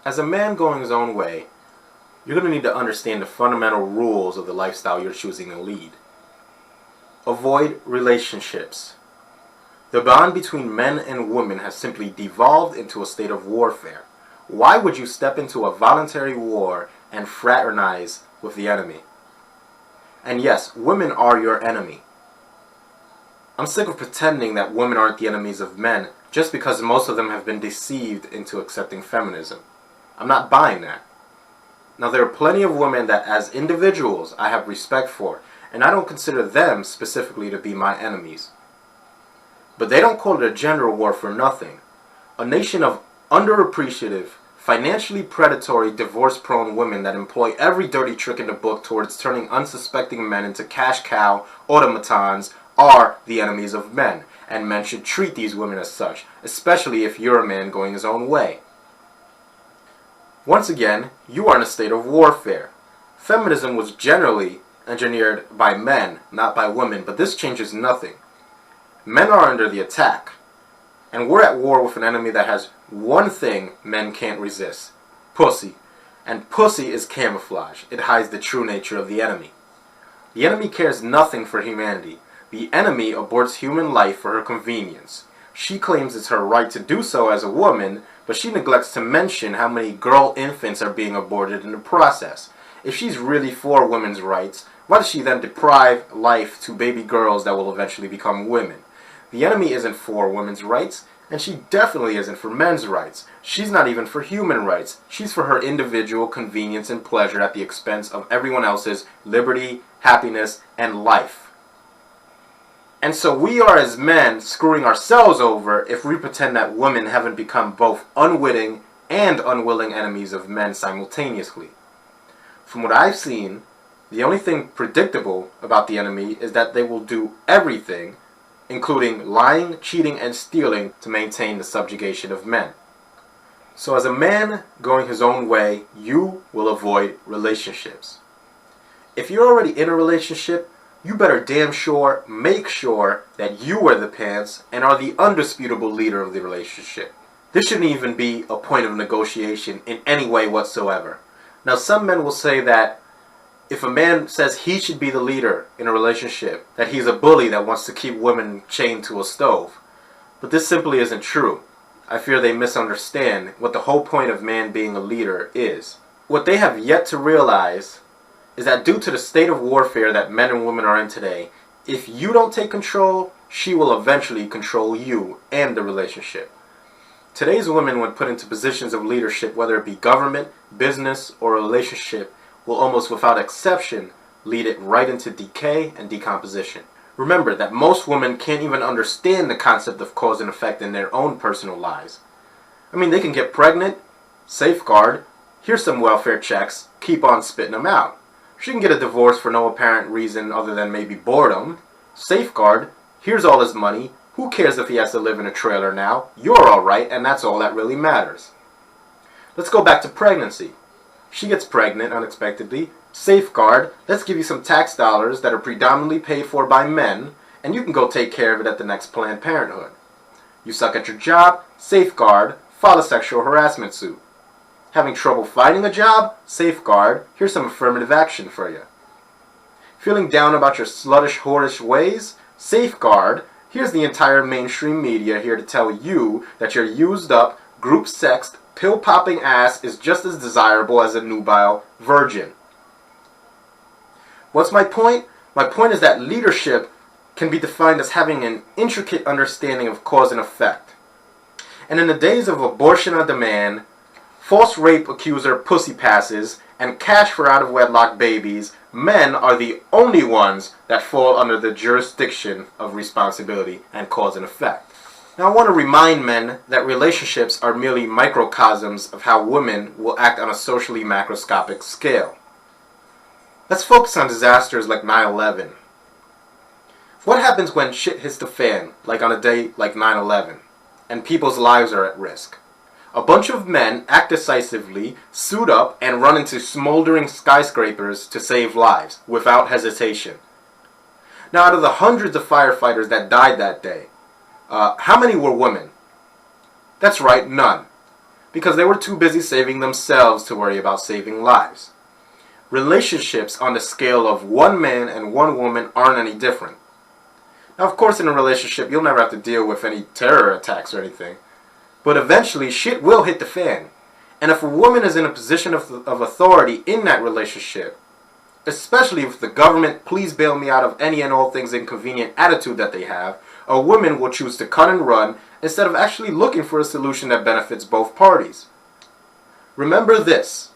As a man going his own way, you're going to need to understand the fundamental rules of the lifestyle you're choosing to lead. Avoid relationships. The bond between men and women has simply devolved into a state of warfare. Why would you step into a voluntary war and fraternize with the enemy? And yes, women are your enemy. I'm sick of pretending that women aren't the enemies of men just because most of them have been deceived into accepting feminism. I'm not buying that. Now, there are plenty of women that as individuals I have respect for, and I don't consider them specifically to be my enemies. But they don't call it a gender war for nothing. A nation of underappreciative, financially predatory, divorce-prone women that employ every dirty trick in the book towards turning unsuspecting men into cash cow automatons are the enemies of men, and men should treat these women as such, especially if you're a man going his own way. Once again, you are in a state of warfare. Feminism was generally engineered by men, not by women, but this changes nothing. Men are under the attack, and we're at war with an enemy that has one thing men can't resist: pussy. And pussy is camouflage. It hides the true nature of the enemy. The enemy cares nothing for humanity. The enemy aborts human life for her convenience. She claims it's her right to do so as a woman, but she neglects to mention how many girl infants are being aborted in the process. If she's really for women's rights, why does she then deprive life to baby girls that will eventually become women? The enemy isn't for women's rights, and she definitely isn't for men's rights. She's not even for human rights. She's for her individual convenience and pleasure at the expense of everyone else's liberty, happiness, and life. And so we are as men screwing ourselves over if we pretend that women haven't become both unwitting and unwilling enemies of men simultaneously. From what I've seen, the only thing predictable about the enemy is that they will do everything, including lying, cheating, and stealing, to maintain the subjugation of men. So as a man going his own way, you will avoid relationships. If you're already in a relationship, you better damn sure make sure that you wear the pants and are the undisputable leader of the relationship. This shouldn't even be a point of negotiation in any way whatsoever. Now, some men will say that if a man says he should be the leader in a relationship, that he's a bully that wants to keep women chained to a stove. But this simply isn't true. I fear they misunderstand what the whole point of man being a leader is. What they have yet to realize is that due to the state of warfare that men and women are in today, if you don't take control, she will eventually control you and the relationship. Today's women, when put into positions of leadership, whether it be government, business, or a relationship, will almost without exception lead it right into decay and decomposition. Remember that most women can't even understand the concept of cause and effect in their own personal lives. I mean, they can get pregnant, safeguard, here's some welfare checks, keep on spitting them out. She can get a divorce for no apparent reason other than maybe boredom. Safeguard, here's all his money. Who cares if he has to live in a trailer now? You're alright, and that's all that really matters. Let's go back to pregnancy. She gets pregnant unexpectedly. Safeguard, let's give you some tax dollars that are predominantly paid for by men, and you can go take care of it at the next Planned Parenthood. You suck at your job? Safeguard, file a sexual harassment suit. Having trouble finding a job? Safeguard, here's some affirmative action for you. Feeling down about your sluttish, whorish ways? Safeguard, here's the entire mainstream media here to tell you that your used up, group-sexed, pill-popping ass is just as desirable as a nubile virgin. What's my point? My point is that leadership can be defined as having an intricate understanding of cause and effect. And in the days of abortion on demand, false rape accuser pussy passes, and cash for out-of-wedlock babies, men are the only ones that fall under the jurisdiction of responsibility and cause and effect. Now, I want to remind men that relationships are merely microcosms of how women will act on a socially macroscopic scale. Let's focus on disasters like 9/11. What happens when shit hits the fan, like on a day like 9/11, and people's lives are at risk? A bunch of men act decisively, suit up, and run into smoldering skyscrapers to save lives, without hesitation. Now, out of the hundreds of firefighters that died that day, how many were women? That's right, none. because they were too busy saving themselves to worry about saving lives. Relationships on the scale of one man and one woman aren't any different. Now, of course, in a relationship, you'll never have to deal with any terror attacks or anything, but eventually shit will hit the fan. And if a woman is in a position of authority in that relationship, especially if the government please bail me out of any and all things inconvenient attitude that they have, a woman will choose to cut and run instead of actually looking for a solution that benefits both parties. Remember this.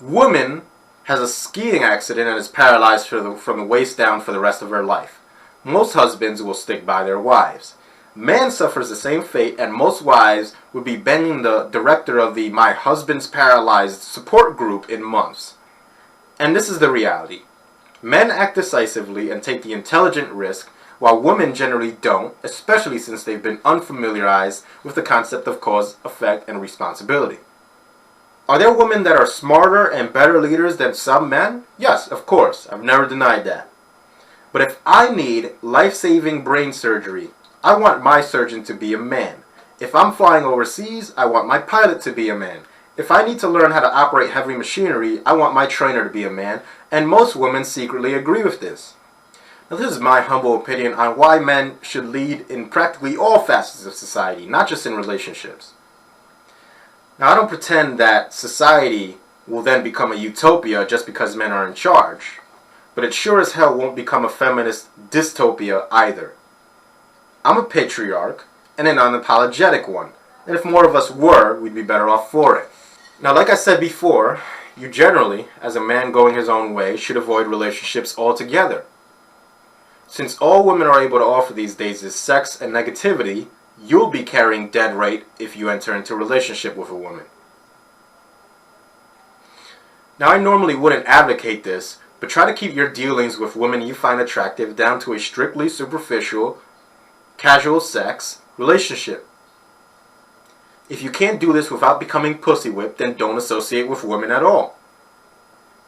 Woman has a skiing accident and is paralyzed from the waist down for the rest of her life. Most husbands will stick by their wives. Man suffers the same fate, and most wives would be banging the director of the My Husband's Paralyzed support group in months. And this is the reality. Men act decisively and take the intelligent risk, while women generally don't, especially since they've been unfamiliarized with the concept of cause, effect, and responsibility. Are there women that are smarter and better leaders than some men? Yes, of course. I've never denied that. But if I need life-saving brain surgery, I want my surgeon to be a man. If I'm flying overseas, I want my pilot to be a man. If I need to learn how to operate heavy machinery, I want my trainer to be a man, and most women secretly agree with this. Now, this is my humble opinion on why men should lead in practically all facets of society, not just in relationships. Now, I don't pretend that society will then become a utopia just because men are in charge, but it sure as hell won't become a feminist dystopia either. I'm a patriarch, and an unapologetic one, and if more of us were, we'd be better off for it. Now, like I said before, you generally, as a man going his own way, should avoid relationships altogether. Since all women are able to offer these days is sex and negativity, you'll be carrying dead weight if you enter into a relationship with a woman. Now, I normally wouldn't advocate this, but try to keep your dealings with women you find attractive down to a strictly superficial, casual sex relationship. If you can't do this without becoming pussy whipped, then don't associate with women at all.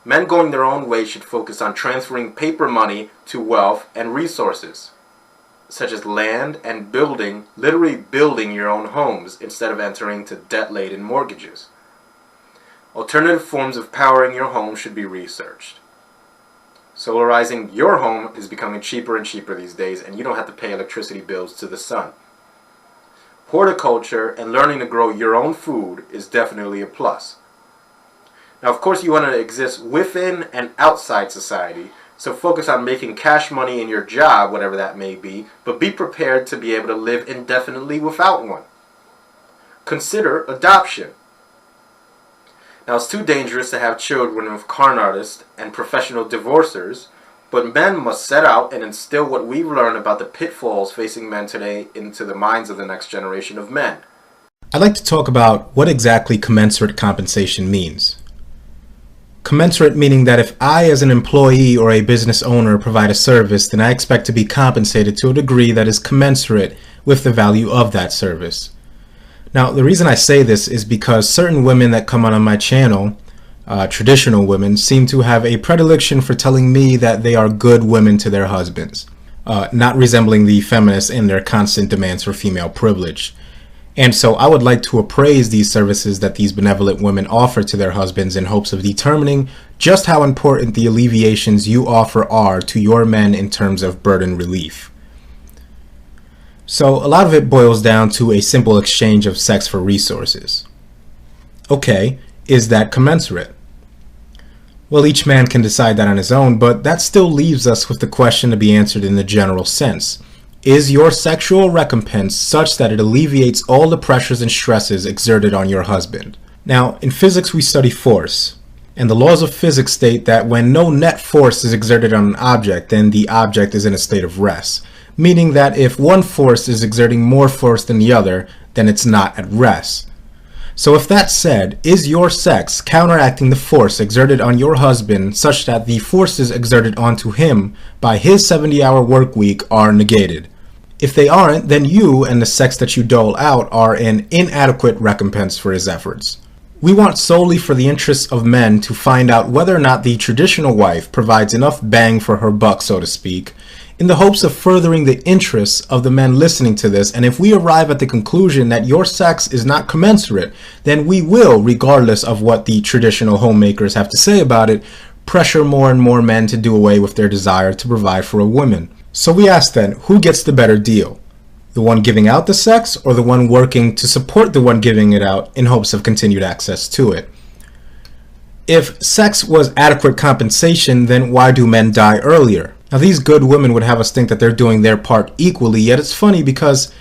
Men going their own way should focus on transferring paper money to wealth and resources, such as land and building, literally building your own homes instead of entering into debt-laden mortgages. Alternative forms of powering your home should be researched. Solarizing your home is becoming cheaper and cheaper these days, and you don't have to pay electricity bills to the sun. Horticulture and learning to grow your own food is definitely a plus. Now, of course, you want to exist within and outside society, so focus on making cash money in your job, whatever that may be, but be prepared to be able to live indefinitely without one. Consider adoption. Now, it's too dangerous to have children with con artists and professional divorcers, but men must set out and instill what we've learned about the pitfalls facing men today into the minds of the next generation of men. I'd like to talk about what exactly commensurate compensation means. Commensurate meaning that if I, as an employee or a business owner, provide a service, then I expect to be compensated to a degree that is commensurate with the value of that service. Now, the reason I say this is because certain women that come on my channel, traditional women, seem to have a predilection for telling me that they are good women to their husbands, not resembling the feminists in their constant demands for female privilege. And so I would like to appraise these services that these benevolent women offer to their husbands in hopes of determining just how important the alleviations you offer are to your men in terms of burden relief. So a lot of it boils down to a simple exchange of sex for resources. Okay, is that commensurate? Well, each man can decide that on his own, but that still leaves us with the question to be answered in the general sense. Is your sexual recompense such that it alleviates all the pressures and stresses exerted on your husband? Now, in physics we study force, and the laws of physics state that when no net force is exerted on an object, then the object is in a state of rest. Meaning that if one force is exerting more force than the other, then it's not at rest. So if that's said, is your sex counteracting the force exerted on your husband such that the forces exerted onto him by his 70-hour work week are negated? If they aren't, then you and the sex that you dole out are an inadequate recompense for his efforts. We want solely for the interests of men to find out whether or not the traditional wife provides enough bang for her buck, so to speak, in the hopes of furthering the interests of the men listening to this. And if we arrive at the conclusion that your sex is not commensurate, then we will, regardless of what the traditional homemakers have to say about it, pressure more and more men to do away with their desire to provide for a woman. So we ask then, who gets the better deal? The one giving out the sex, or the one working to support the one giving it out in hopes of continued access to it? If sex was adequate compensation, then why do men die earlier? Now, these good women would have us think that they're doing their part equally, yet it's funny because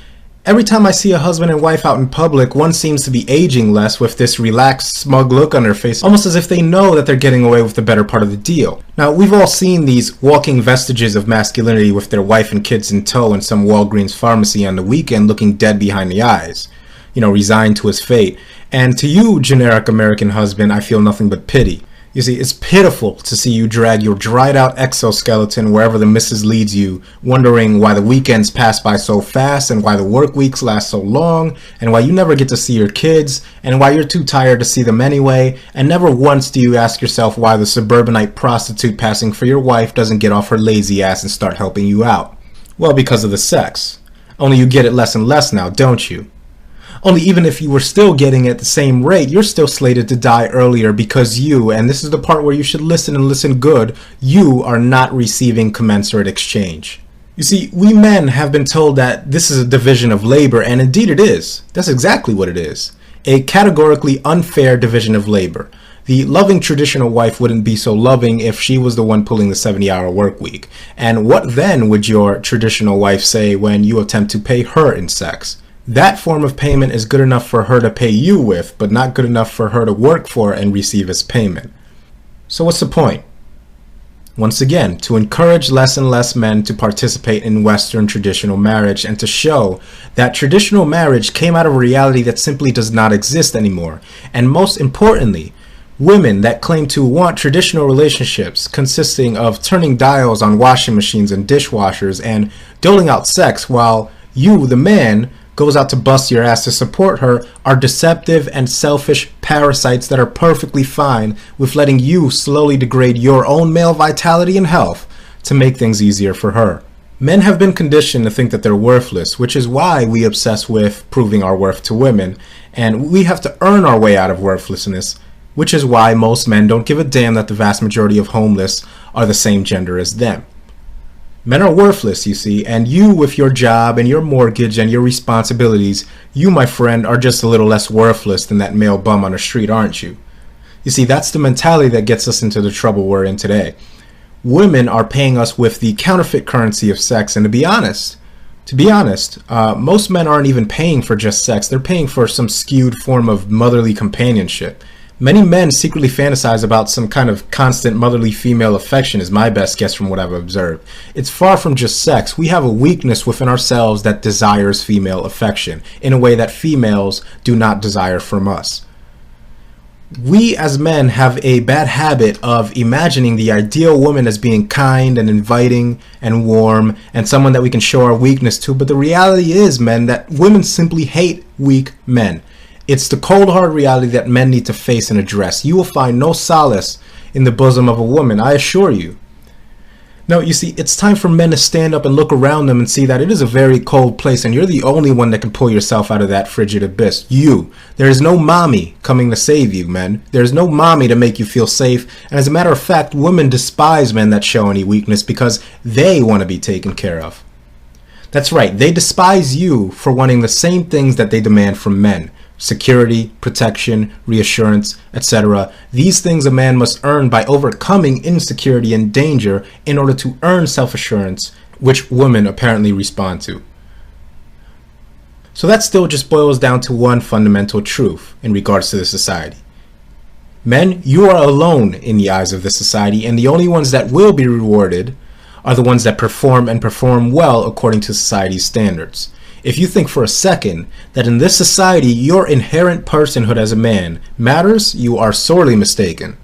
every time I see a husband and wife out in public, one seems to be aging less with this relaxed, smug look on their face, almost as if they know that they're getting away with the better part of the deal. Now, we've all seen these walking vestiges of masculinity with their wife and kids in tow in some Walgreens pharmacy on the weekend looking dead behind the eyes, resigned to his fate. And to you, generic American husband, I feel nothing but pity. You see, it's pitiful to see you drag your dried out exoskeleton wherever the missus leads you, wondering why the weekends pass by so fast and why the work weeks last so long and why you never get to see your kids and why you're too tired to see them anyway, and never once do you ask yourself why the suburbanite prostitute passing for your wife doesn't get off her lazy ass and start helping you out. Well, because of the sex. Only you get it less and less now, don't you? Only even if you were still getting it at the same rate, you're still slated to die earlier because you, and this is the part where you should listen and listen good, you are not receiving commensurate exchange. You see, we men have been told that this is a division of labor, and indeed it is. That's exactly what it is. A categorically unfair division of labor. The loving traditional wife wouldn't be so loving if she was the one pulling the 70-hour work week. And what then would your traditional wife say when you attempt to pay her in sex? That form of payment is good enough for her to pay you with, but not good enough for her to work for and receive as payment. So what's the point? Once again, to encourage less and less men to participate in Western traditional marriage and to show that traditional marriage came out of a reality that simply does not exist anymore. And most importantly, women that claim to want traditional relationships consisting of turning dials on washing machines and dishwashers and doling out sex while you, the man, goes out to bust your ass to support her are deceptive and selfish parasites that are perfectly fine with letting you slowly degrade your own male vitality and health to make things easier for her. Men have been conditioned to think that they're worthless, which is why we obsess with proving our worth to women, and we have to earn our way out of worthlessness, which is why most men don't give a damn that the vast majority of homeless are the same gender as them. Men are worthless, you see, and you with your job and your mortgage and your responsibilities, you, my friend, are just a little less worthless than that male bum on the street, aren't you? You see, that's the mentality that gets us into the trouble we're in today. Women are paying us with the counterfeit currency of sex, and to be honest, most men aren't even paying for just sex. They're paying for some skewed form of motherly companionship. Many men secretly fantasize about some kind of constant motherly female affection is my best guess from what I've observed. It's far from just sex. We have a weakness within ourselves that desires female affection in a way that females do not desire from us. We as men have a bad habit of imagining the ideal woman as being kind and inviting and warm and someone that we can show our weakness to, but the reality is, men, that women simply hate weak men. It's the cold hard reality that men need to face and address. You will find no solace in the bosom of a woman, I assure you. No, you see, it's time for men to stand up and look around them and see that it is a very cold place and you're the only one that can pull yourself out of that frigid abyss. You. There is no mommy coming to save you, men. There is no mommy to make you feel safe. And as a matter of fact, women despise men that show any weakness because they want to be taken care of. That's right, they despise you for wanting the same things that they demand from men. Security, protection, reassurance, etc. These things a man must earn by overcoming insecurity and danger in order to earn self-assurance, which women apparently respond to. So that still just boils down to one fundamental truth in regards to the society. Men, you are alone in the eyes of the society, and the only ones that will be rewarded are the ones that perform and perform well according to society's standards. If you think for a second that in this society your inherent personhood as a man matters, you are sorely mistaken.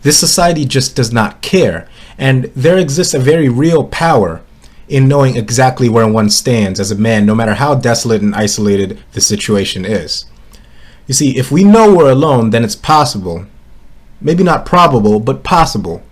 This society just does not care, and there exists a very real power in knowing exactly where one stands as a man, no matter how desolate and isolated the situation is. You see, if we know we're alone, then it's possible, maybe not probable, but possible,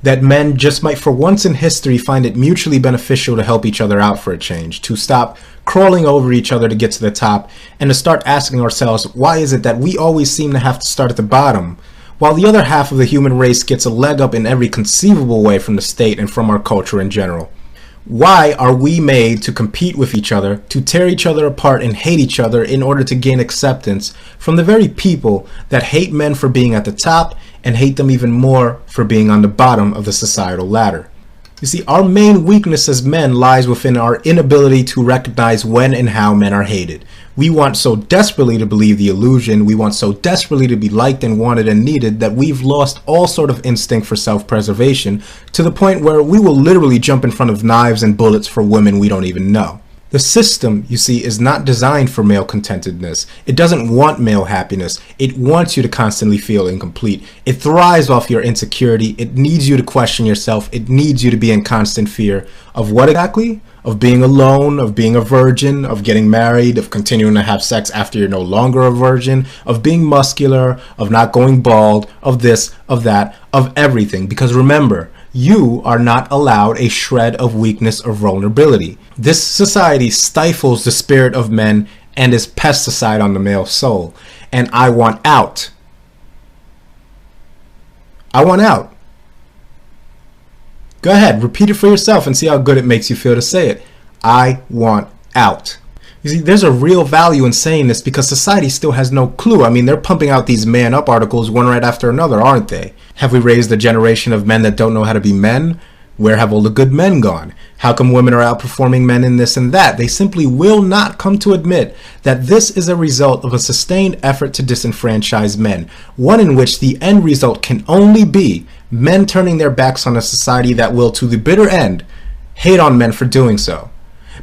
that men just might for once in history find it mutually beneficial to help each other out for a change, to stop crawling over each other to get to the top, and to start asking ourselves, why is it that we always seem to have to start at the bottom, while the other half of the human race gets a leg up in every conceivable way from the state and from our culture in general? Why are we made to compete with each other, to tear each other apart and hate each other in order to gain acceptance from the very people that hate men for being at the top and hate them even more for being on the bottom of the societal ladder? You see, our main weakness as men lies within our inability to recognize when and how men are hated. We want so desperately to believe the illusion, we want so desperately to be liked and wanted and needed that we've lost all sort of instinct for self-preservation to the point where we will literally jump in front of knives and bullets for women we don't even know. The system, you see, is not designed for male contentedness. It doesn't want male happiness. It wants you to constantly feel incomplete. It thrives off your insecurity. It needs you to question yourself. It needs you to be in constant fear of what exactly? Of being alone, of being a virgin, of getting married, of continuing to have sex after you're no longer a virgin, of being muscular, of not going bald, of this, of that, of everything. Because remember, you are not allowed a shred of weakness or vulnerability. This society stifles the spirit of men and is pesticide on the male soul. And I want out. I want out. Go ahead, repeat it for yourself and see how good it makes you feel to say it. I want out. You see, there's a real value in saying this because society still has no clue. I mean, they're pumping out these man up articles one right after another, aren't they? Have we raised a generation of men that don't know how to be men? Where have all the good men gone? How come women are outperforming men in this and that? They simply will not come to admit that this is a result of a sustained effort to disenfranchise men, one in which the end result can only be men turning their backs on a society that will, to the bitter end, hate on men for doing so.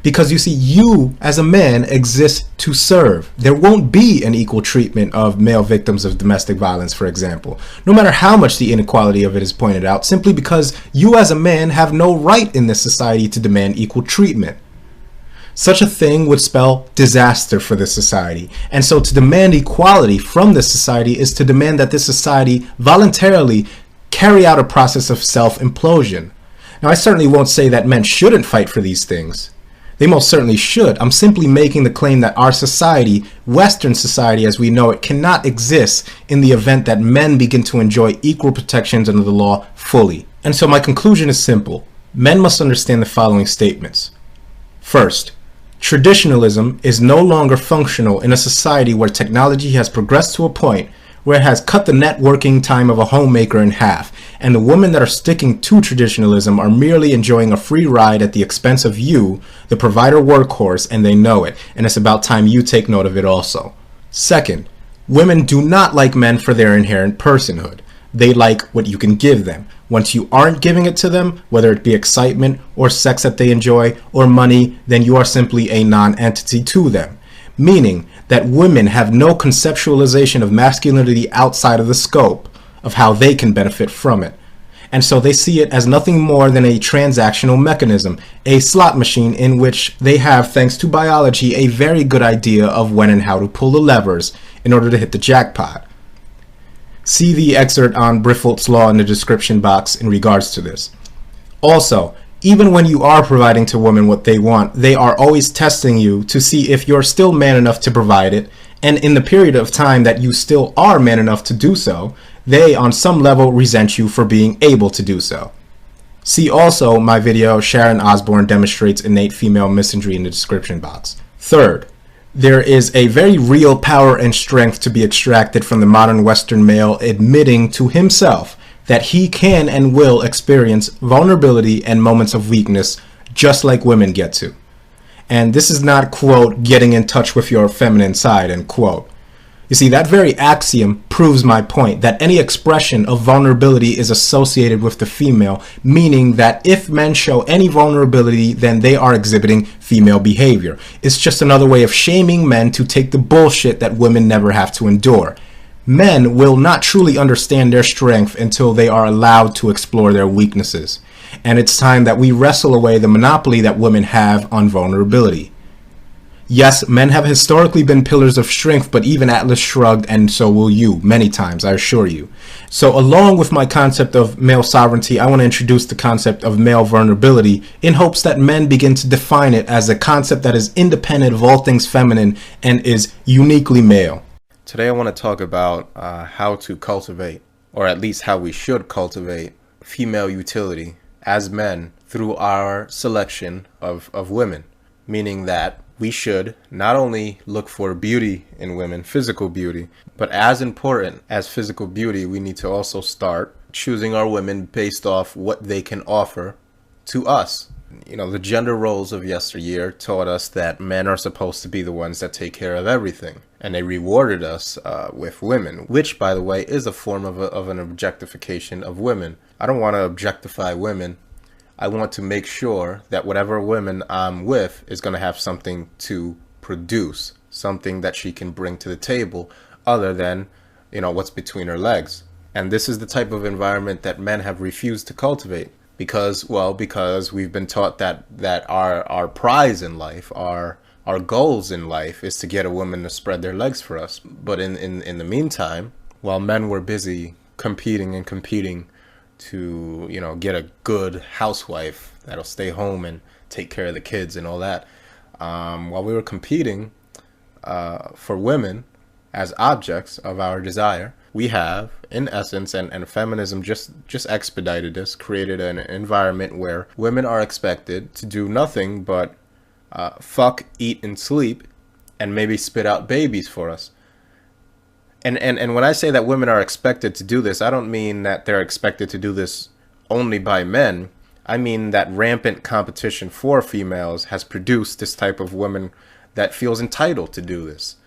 Because you see, you as a man exist to serve. There won't be an equal treatment of male victims of domestic violence, for example, no matter how much the inequality of it is pointed out, simply because you as a man have no right in this society to demand equal treatment. Such a thing would spell disaster for this society. And so to demand equality from this society is to demand that this society voluntarily carry out a process of self-implosion. Now, I certainly won't say that men shouldn't fight for these things. They most certainly should. I'm simply making the claim that our society, Western society as we know it, cannot exist in the event that men begin to enjoy equal protections under the law fully. And so my conclusion is simple. Men must understand the following statements. First, traditionalism is no longer functional in a society where technology has progressed to a point where it has cut the networking time of a homemaker in half, and the women that are sticking to traditionalism are merely enjoying a free ride at the expense of you, the provider workhorse, and they know it, and it's about time you take note of it also. Second, women do not like men for their inherent personhood. They like what you can give them. Once you aren't giving it to them, whether it be excitement or sex that they enjoy or money, then you are simply a non-entity to them. Meaning that women have no conceptualization of masculinity outside of the scope of how they can benefit from it. And so they see it as nothing more than a transactional mechanism, a slot machine in which they have, thanks to biology, a very good idea of when and how to pull the levers in order to hit the jackpot. See the excerpt on Briffault's law in the description box in regards to this. Also, even when you are providing to women what they want, they are always testing you to see if you're still man enough to provide it, and in the period of time that you still are man enough to do so, they on some level resent you for being able to do so. See also my video, Sharon Osbourne Demonstrates Innate Female Misandry, in the description box. Third, there is a very real power and strength to be extracted from the modern Western male admitting to himself that he can and will experience vulnerability and moments of weakness just like women get to. And this is not, quote, getting in touch with your feminine side, end quote. You see, that very axiom proves my point that any expression of vulnerability is associated with the female, meaning that if men show any vulnerability, then they are exhibiting female behavior. It's just another way of shaming men to take the bullshit that women never have to endure. Men will not truly understand their strength until they are allowed to explore their weaknesses. And it's time that we wrestle away the monopoly that women have on vulnerability. Yes, men have historically been pillars of strength, but even Atlas shrugged, and so will you, many times, I assure you. So along with my concept of male sovereignty, I want to introduce the concept of male vulnerability in hopes that men begin to define it as a concept that is independent of all things feminine and is uniquely male. Today I want to talk about how to cultivate, or at least how we should cultivate, female utility as men through our selection of women, meaning that we should not only look for beauty in women, physical beauty, but as important as physical beauty, we need to also start choosing our women based off what they can offer to us. You know, the gender roles of yesteryear taught us that men are supposed to be the ones that take care of everything. And they rewarded us with women, which, by the way, is a form of an objectification of women. I don't want to objectify women. I want to make sure that whatever woman I'm with is going to have something to produce, something that she can bring to the table other than, you know, what's between her legs. And this is the type of environment that men have refused to cultivate because we've been taught that our prize in life, our goals in life is to get a woman to spread their legs for us. But in the meantime, while men were busy competing to, you know, get a good housewife that'll stay home and take care of the kids and all that. While we were competing for women as objects of our desire, we have, in essence, and feminism just expedited this, created an environment where women are expected to do nothing but fuck, eat, and sleep, and maybe spit out babies for us. And when I say that women are expected to do this, I don't mean that they're expected to do this only by men. I mean that rampant competition for females has produced this type of woman that feels entitled to do this.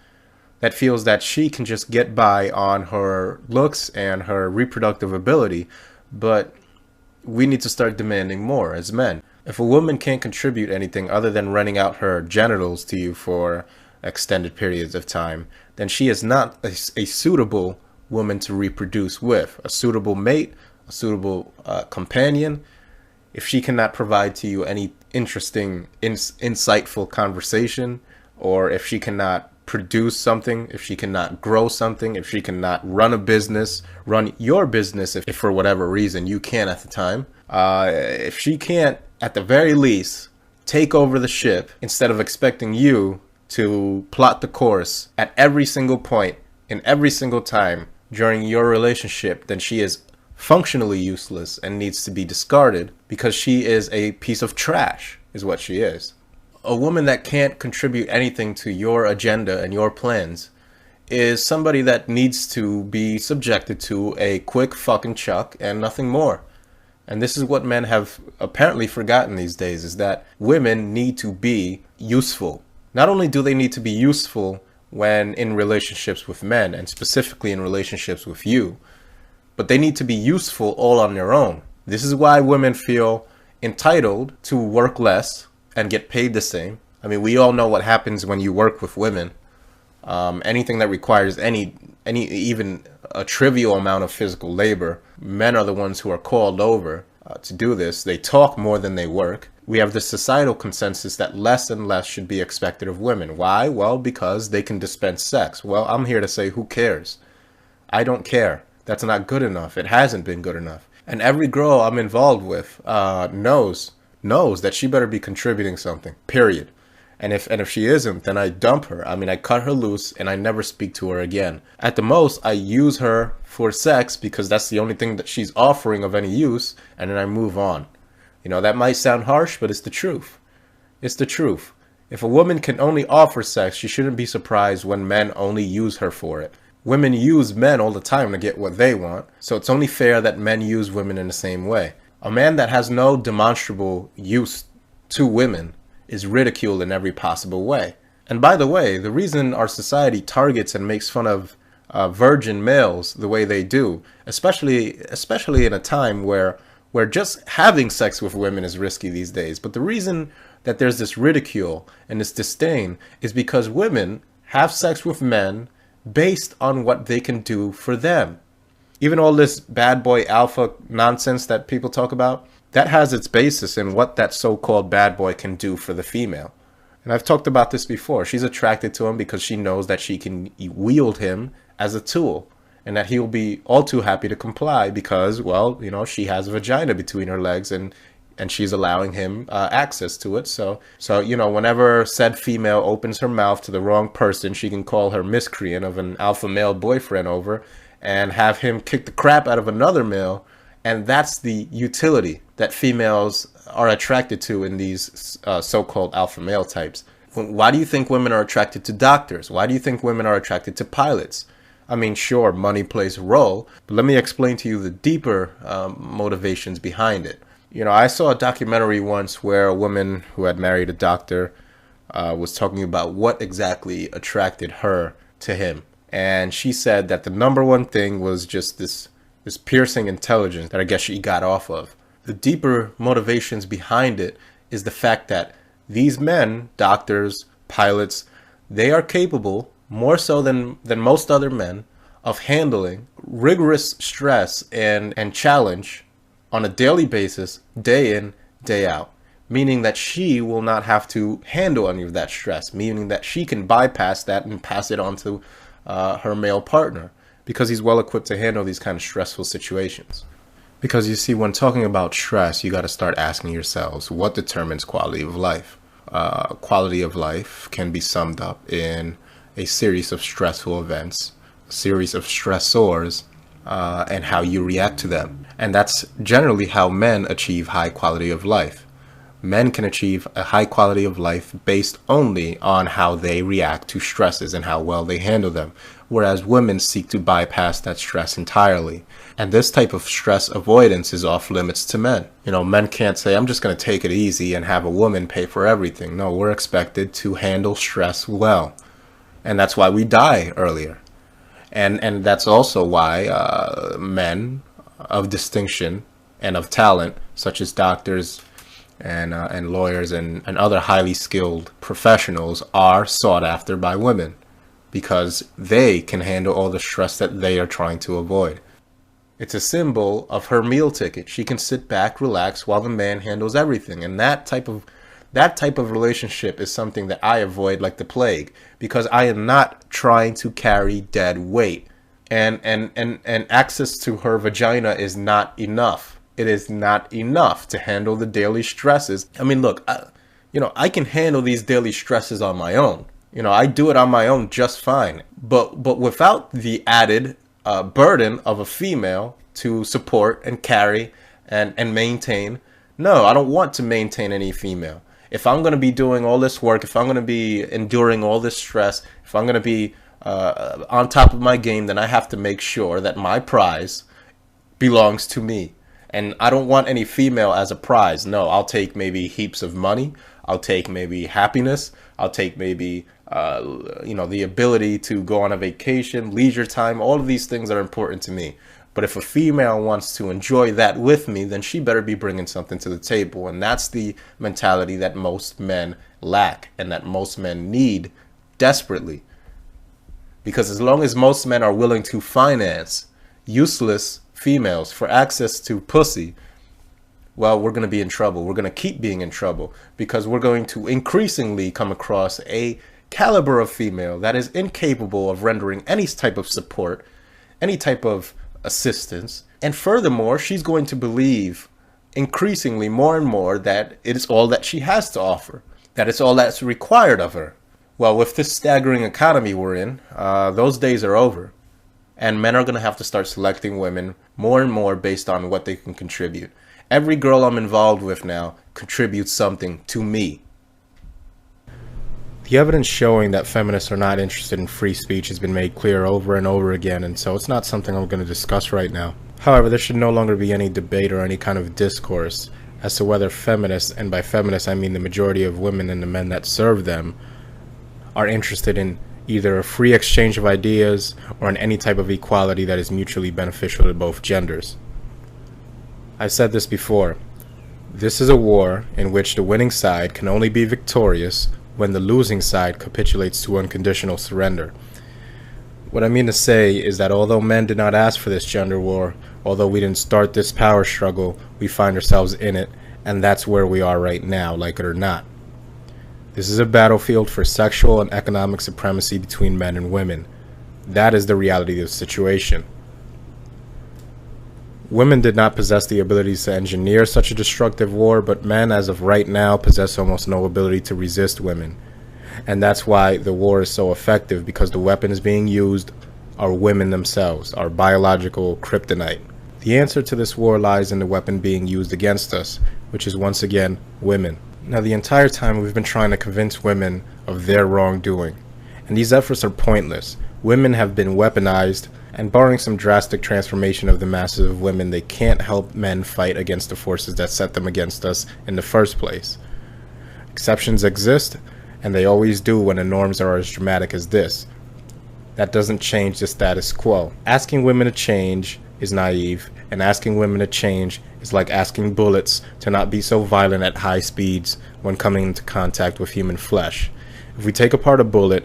That feels that she can just get by on her looks and her reproductive ability, but we need to start demanding more as men. If a woman can't contribute anything other than renting out her genitals to you for extended periods of time, then she is not a suitable woman to reproduce with, a suitable mate, a suitable companion. If she cannot provide to you any interesting, insightful conversation, or if she cannot produce something, if she cannot grow something, if she cannot run a business, run your business, if for whatever reason you can at the time, if she can't, at the very least, take over the ship instead of expecting you to plot the course at every single point in every single time during your relationship, then she is functionally useless and needs to be discarded because she is a piece of trash, is what she is. A woman that can't contribute anything to your agenda and your plans is somebody that needs to be subjected to a quick fucking chuck and nothing more. And this is what men have apparently forgotten these days, is that women need to be useful. Not only do they need to be useful when in relationships with men, and specifically in relationships with you, but they need to be useful all on their own. This is why women feel entitled to work less and get paid the same. I mean, we all know what happens when you work with women. Anything that requires any even a trivial amount of physical labor, men are the ones who are called over to do this. They talk more than they work. We have this societal consensus that less and less should be expected of women. Why? Well, because they can dispense sex. Well, I'm here to say, who cares? I don't care. That's not good enough. It hasn't been good enough. And every girl I'm involved with knows that she better be contributing something, period. And if she isn't, then I dump her. I mean, I cut her loose and I never speak to her again. At the most, I use her for sex because that's the only thing that she's offering of any use, and then I move on. You know, that might sound harsh, but it's the truth. It's the truth. If a woman can only offer sex, she shouldn't be surprised when men only use her for it. Women use men all the time to get what they want, so it's only fair that men use women in the same way. A man that has no demonstrable use to women is ridiculed in every possible way. And by the way, the reason our society targets and makes fun of virgin males the way they do, especially in a time where just having sex with women is risky these days. But the reason that there's this ridicule and this disdain is because women have sex with men based on what they can do for them. Even all this bad boy alpha nonsense that people talk about, that has its basis in what that so-called bad boy can do for the female. And I've talked about this before. She's attracted to him because she knows that she can wield him as a tool and that he'll be all too happy to comply because, well, she has a vagina between her legs and she's allowing him access to it. So whenever said female opens her mouth to the wrong person, she can call her miscreant of an alpha male boyfriend over and have him kick the crap out of another male. And that's the utility that females are attracted to in these so-called alpha male types. Why do you think women are attracted to doctors? Why do you think women are attracted to pilots? I mean, sure, money plays a role, but let me explain to you the deeper motivations behind it. I saw a documentary once where a woman who had married a doctor was talking about what exactly attracted her to him. And she said that the number one thing was just this piercing intelligence that I guess she got off of. The deeper motivations behind it is the fact that these men, doctors, pilots, they are capable, more so than most other men, of handling rigorous stress and challenge on a daily basis, day in, day out. Meaning that she will not have to handle any of that stress, meaning that she can bypass that and pass it on to her male partner because he's well equipped to handle these kind of stressful situations. Because you see, when talking about stress, you got to start asking yourselves, what determines quality of life? Quality of life can be summed up in a series of stressful events, a series of stressors, and how you react to them. And that's generally how men achieve high quality of life. Men can achieve a high quality of life based only on how they react to stresses and how well they handle them, whereas women seek to bypass that stress entirely. And this type of stress avoidance is off limits to men. Men can't say, I'm just going to take it easy and have a woman pay for everything. No, we're expected to handle stress well. And that's why we die earlier. And that's also why men of distinction and of talent, such as doctors and lawyers and other highly skilled professionals, are sought after by women because they can handle all the stress that they are trying to avoid. It's a symbol of her meal ticket. She can sit back, relax, while the man handles everything. And that type of relationship is something that I avoid like the plague, because I am not trying to carry dead weight. And access to her vagina is not enough. It is not enough to handle the daily stresses. I mean, look, I can handle these daily stresses on my own. I do it on my own just fine. But without the added burden of a female to support and carry and maintain, no, I don't want to maintain any female. If I'm going to be doing all this work, if I'm going to be enduring all this stress, if I'm going to be on top of my game, then I have to make sure that my prize belongs to me. And I don't want any female as a prize. No, I'll take maybe heaps of money. I'll take maybe happiness. I'll take maybe, the ability to go on a vacation, leisure time. All of these things are important to me. But if a female wants to enjoy that with me, then she better be bringing something to the table. And that's the mentality that most men lack and that most men need desperately. Because as long as most men are willing to finance useless females for access to pussy, well, we're going to be in trouble. We're going to keep being in trouble because we're going to increasingly come across a caliber of female that is incapable of rendering any type of support, any type of assistance. And furthermore, she's going to believe increasingly more and more that it is all that she has to offer, that it's all that's required of her. Well, with this staggering economy we're in, those days are over. And men are going to have to start selecting women more and more based on what they can contribute. Every girl I'm involved with now contributes something to me. The evidence showing that feminists are not interested in free speech has been made clear over and over again, and so it's not something I'm going to discuss right now. However, there should no longer be any debate or any kind of discourse as to whether feminists, and by feminists I mean the majority of women and the men that serve them, are interested in either a free exchange of ideas or in any type of equality that is mutually beneficial to both genders. I've said this before. This is a war in which the winning side can only be victorious when the losing side capitulates to unconditional surrender. What I mean to say is that although men did not ask for this gender war, although we didn't start this power struggle, we find ourselves in it, and that's where we are right now, like it or not. This is a battlefield for sexual and economic supremacy between men and women. That is the reality of the situation. Women did not possess the abilities to engineer such a destructive war, but men, as of right now, possess almost no ability to resist women. And that's why the war is so effective, because the weapons being used are women themselves, our biological kryptonite. The answer to this war lies in the weapon being used against us, which is once again women. Now, the entire time we've been trying to convince women of their wrongdoing, and these efforts are pointless. Women have been weaponized, and barring some drastic transformation of the masses of women, they can't help men fight against the forces that set them against us in the first place. Exceptions exist, and they always do when the norms are as dramatic as this. That doesn't change the status quo. Asking women to change is naive, and asking women to change is like asking bullets to not be so violent at high speeds when coming into contact with human flesh. If we take apart a bullet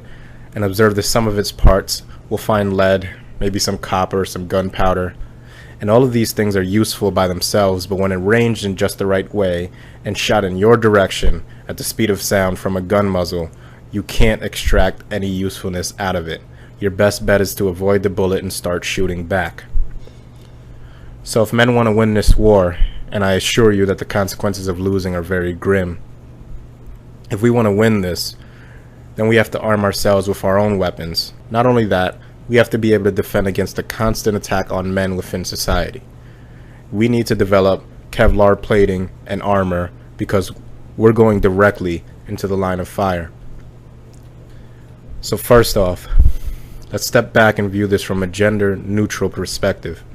and observe the sum of its parts, we'll find lead, maybe some copper, some gunpowder, and all of these things are useful by themselves, but when arranged in just the right way and shot in your direction at the speed of sound from a gun muzzle, you can't extract any usefulness out of it. Your best bet is to avoid the bullet and start shooting back. So if men want to win this war, and I assure you that the consequences of losing are very grim, if we want to win this, then we have to arm ourselves with our own weapons. Not only that, we have to be able to defend against the constant attack on men within society. We need to develop Kevlar plating and armor because we're going directly into the line of fire. So first off, let's step back and view this from a gender-neutral perspective.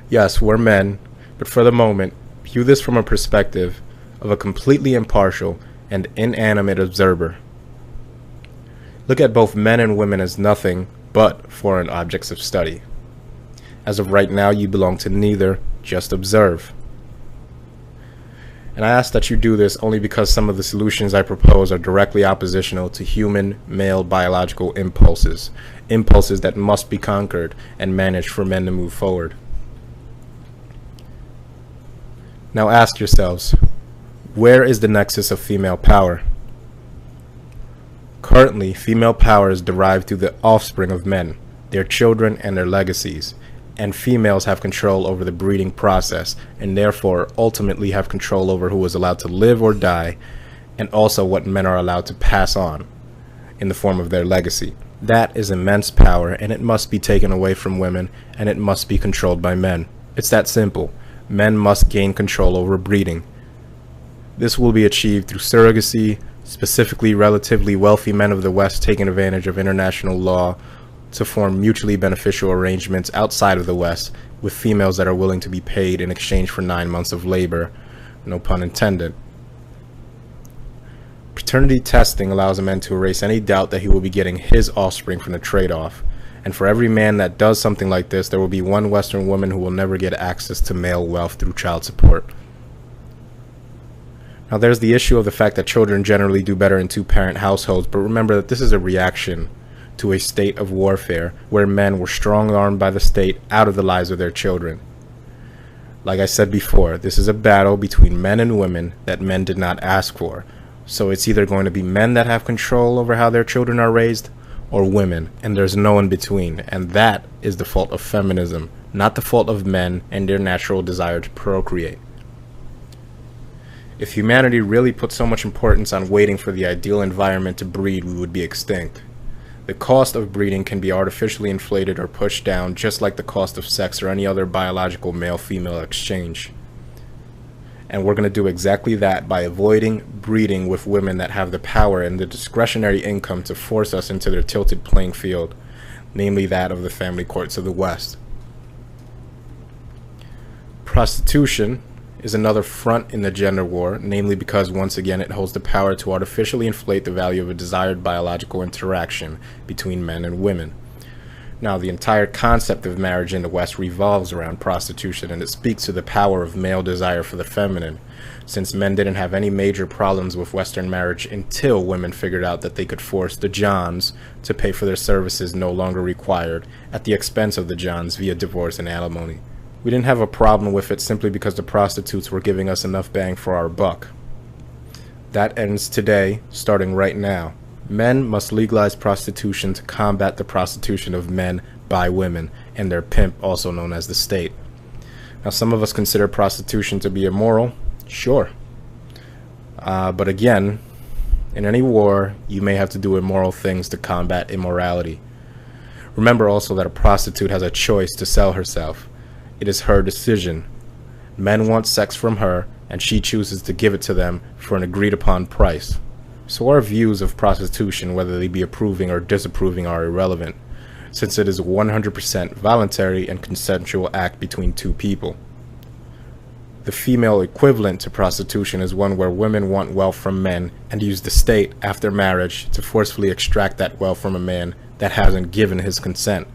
Yes, we're men, but for the moment, view this from a perspective of a completely impartial and inanimate observer. Look at both men and women as nothing but foreign objects of study. As of right now, you belong to neither, just observe. And I ask that you do this only because some of the solutions I propose are directly oppositional to human male biological impulses, impulses that must be conquered and managed for men to move forward. Now ask yourselves, where is the nexus of female power? Currently, female power is derived through the offspring of men, their children, and their legacies, and females have control over the breeding process, and therefore ultimately have control over who is allowed to live or die, and also what men are allowed to pass on in the form of their legacy. That is immense power, and it must be taken away from women, and it must be controlled by men. It's that simple. Men must gain control over breeding. This will be achieved through surrogacy, specifically relatively wealthy men of the West taking advantage of international law to form mutually beneficial arrangements outside of the West with females that are willing to be paid in exchange for 9 months of labor, no pun intended. Paternity testing allows a man to erase any doubt that he will be getting his offspring from the trade-off. And for every man that does something like this, there will be one Western woman who will never get access to male wealth through child support. Now there's the issue of the fact that children generally do better in two-parent households, but remember that this is a reaction to a state of warfare where men were strong-armed by the state out of the lives of their children. Like I said before, this is a battle between men and women that men did not ask for. So it's either going to be men that have control over how their children are raised, or women, and there's no in between, and that is the fault of feminism, not the fault of men and their natural desire to procreate. If humanity really put so much importance on waiting for the ideal environment to breed, we would be extinct. The cost of breeding can be artificially inflated or pushed down, just like the cost of sex or any other biological male-female exchange. And we're going to do exactly that by avoiding breeding with women that have the power and the discretionary income to force us into their tilted playing field, namely that of the family courts of the West. Prostitution is another front in the gender war, namely because once again it holds the power to artificially inflate the value of a desired biological interaction between men and women. Now, the entire concept of marriage in the West revolves around prostitution, and it speaks to the power of male desire for the feminine, since men didn't have any major problems with Western marriage until women figured out that they could force the Johns to pay for their services no longer required at the expense of the Johns via divorce and alimony. We didn't have a problem with it simply because the prostitutes were giving us enough bang for our buck. That ends today, starting right now. Men must legalize prostitution to combat the prostitution of men by women and their pimp, also known as the state. Now, some of us consider prostitution to be immoral. Sure. But again, in any war, you may have to do immoral things to combat immorality. Remember also that a prostitute has a choice to sell herself. It is her decision. Men want sex from her, and she chooses to give it to them for an agreed-upon price. So our views of prostitution, whether they be approving or disapproving, are irrelevant, since it is a 100% voluntary and consensual act between two people. The female equivalent to prostitution is one where women want wealth from men and use the state after marriage to forcefully extract that wealth from a man that hasn't given his consent.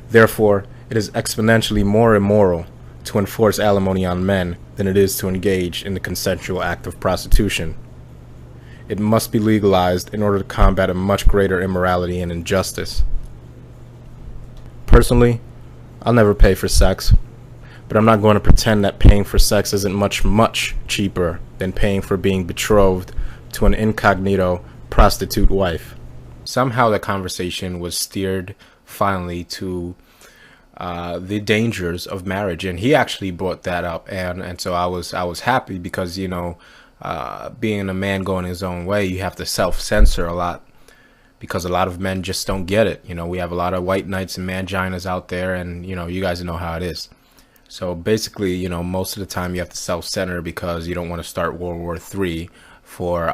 Therefore, it is exponentially more immoral to enforce alimony on men than it is to engage in the consensual act of prostitution. It must be legalized in order to combat a much greater immorality and injustice. Personally, I'll never pay for sex, but I'm not going to pretend that paying for sex isn't much cheaper than paying for being betrothed to an incognito prostitute wife. Somehow the conversation was steered finally to the dangers of marriage, and he actually brought that up, and so I was happy because, you know, being a man going his own way, you have to self-censor a lot because a lot of men just don't get it. You know, we have a lot of white knights and manginas out there, and, you know, you guys know how it is. So basically, you know, most of the time you have to self-censor because you don't want to start World War III for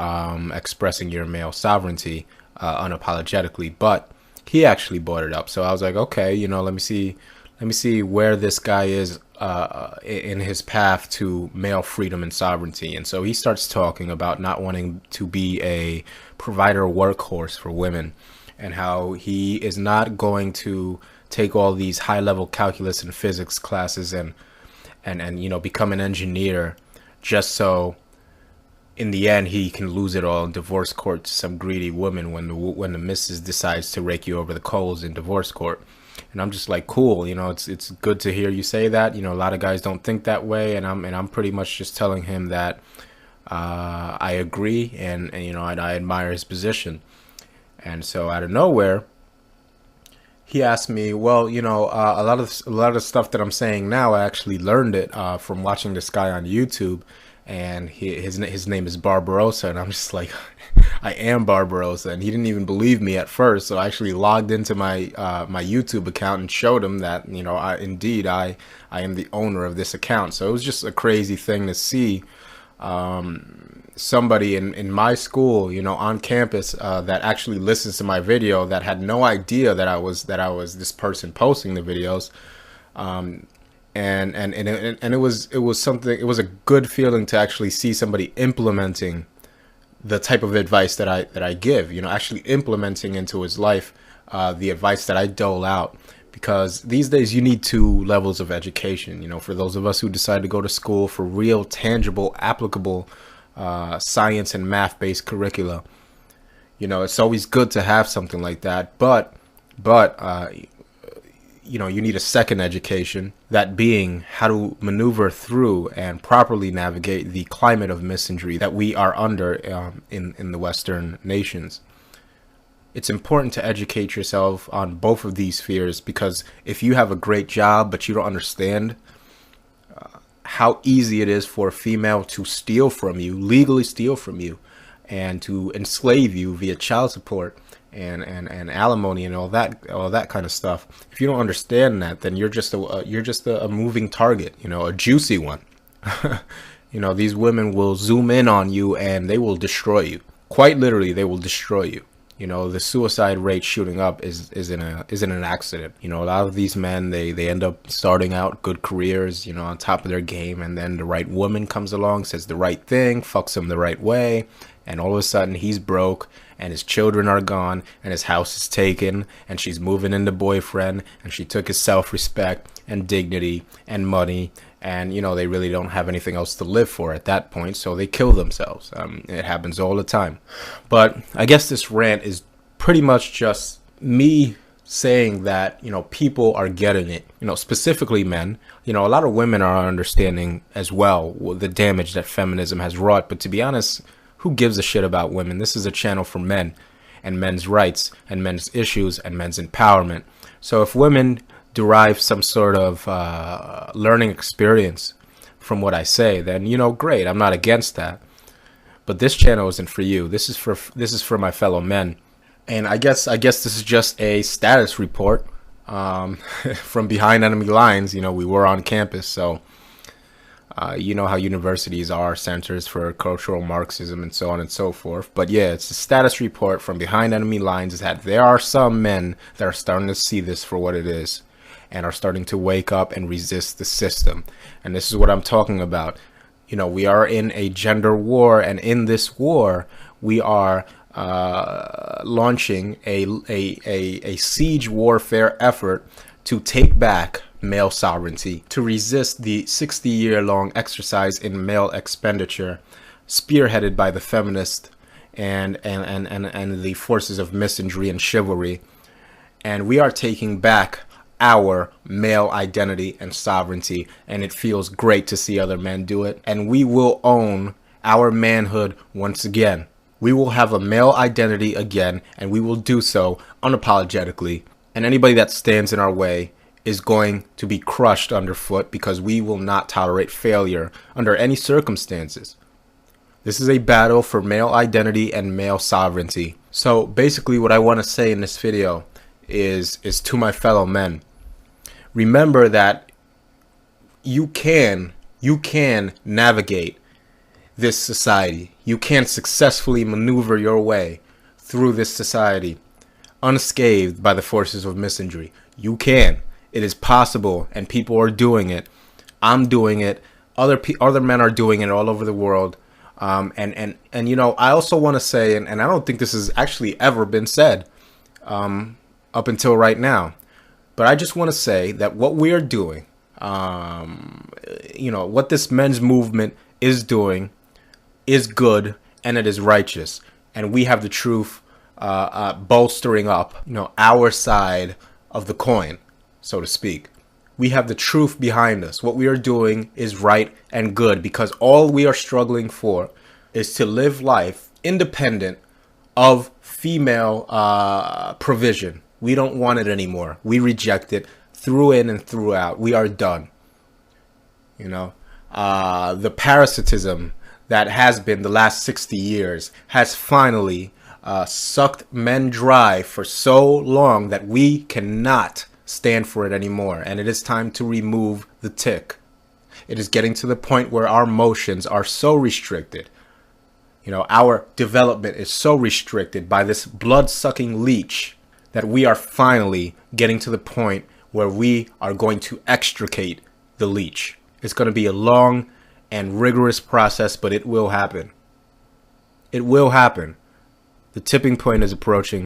expressing your male sovereignty unapologetically. But he actually brought it up, so I was like, okay, you know, let me see where this guy is in his path to male freedom and sovereignty. And so he starts talking about not wanting to be a provider workhorse for women, and how he is not going to take all these high-level calculus and physics classes and you know, become an engineer just so in the end he can lose it all in divorce court to some greedy woman when the missus decides to rake you over the coals in divorce court. And I'm just like, cool, you know, it's good to hear you say that. You know, a lot of guys don't think that way, and I'm pretty much just telling him that I agree, and you know, I admire his position. And so out of nowhere, he asked me, well, you know, a lot of stuff that I'm saying now, I actually learned it from watching this guy on YouTube, and his name is Barbarossa, and I'm just like, I am Barbarossa, and he didn't even believe me at first. So I actually logged into my my YouTube account and showed him that, you know, I am the owner of this account. So it was just a crazy thing to see somebody in my school, you know, on campus, that actually listens to my video, that had no idea that I was this person posting the videos, and it was something. It was a good feeling to actually see somebody implementing the type of advice that I give, you know, actually implementing into his life the advice that I dole out. Because these days you need two levels of education, you know, for those of us who decide to go to school for real, tangible, applicable science and math-based curricula. You know, it's always good to have something like that, but you know, you need a second education, that being how to maneuver through and properly navigate the climate of misandry that we are under in the Western nations. It's important to educate yourself on both of these spheres, because if you have a great job but you don't understand how easy it is for a female to steal from you, legally steal from you, and to enslave you via child support and alimony and all that kind of stuff. If you don't understand that, then you're just a moving target, you know, a juicy one. You know, these women will zoom in on you and they will destroy you. Quite literally, they will destroy you. You know, the suicide rate shooting up isn't an accident. You know, a lot of these men, they end up starting out good careers, you know, on top of their game, and then the right woman comes along, says the right thing, fucks him the right way, and all of a sudden he's broke, and his children are gone, and his house is taken, and she's moving into boyfriend, and she took his self-respect and dignity and money, and, you know, they really don't have anything else to live for at that point, so they kill themselves. It happens all the time. But I guess this rant is pretty much just me saying that, you know, people are getting it, you know, specifically men. You know, a lot of women are understanding as well the damage that feminism has wrought, but to be honest, Who gives a shit about women? This is a channel for men and men's rights and men's issues and men's empowerment. So if women derive some sort of learning experience from what I say, then, you know, great. I'm not against that. But this channel isn't for you. This is for my fellow men. And I guess this is just a status report from behind enemy lines. You know, we were on campus, so you know how universities are centers for cultural Marxism and so on and so forth. But yeah, it's a status report from behind enemy lines, is that there are some men that are starting to see this for what it is and are starting to wake up and resist the system. And this is what I'm talking about. You know, we are in a gender war, and in this war, we are launching a siege warfare effort to take back male sovereignty, to resist the 60-year-long exercise in male expenditure, spearheaded by the feminists and the forces of misandry and chivalry. And we are taking back our male identity and sovereignty, and it feels great to see other men do it. And we will own our manhood once again. We will have a male identity again, and we will do so unapologetically. And anybody that stands in our way is going to be crushed underfoot, because we will not tolerate failure under any circumstances. This is a battle for male identity and male sovereignty. So basically what I want to say in this video is to my fellow men. Remember that you can navigate this society. You can successfully maneuver your way through this society unscathed by the forces of misandry. You can. It is possible, and people are doing it. I'm doing it. Other men are doing it all over the world. And you know, I also want to say, and I don't think this has actually ever been said up until right now, but I just want to say that what we are doing, you know, what this men's movement is doing is good, and it is righteous. And we have the truth bolstering up, you know, our side of the coin, so to speak. We have the truth behind us. What we are doing is right and good, because all we are struggling for is to live life independent of female provision. We don't want it anymore. We reject it through in and throughout. We are done. You know, the parasitism that has been the last 60 years has finally sucked men dry for so long that we cannot stand for it anymore. And it is time to remove the tick. It is getting to the point where our motions are so restricted. You know, our development is so restricted by this blood-sucking leech that we are finally getting to the point where we are going to extricate the leech. It's going to be a long and rigorous process, but it will happen. It will happen. The tipping point is approaching.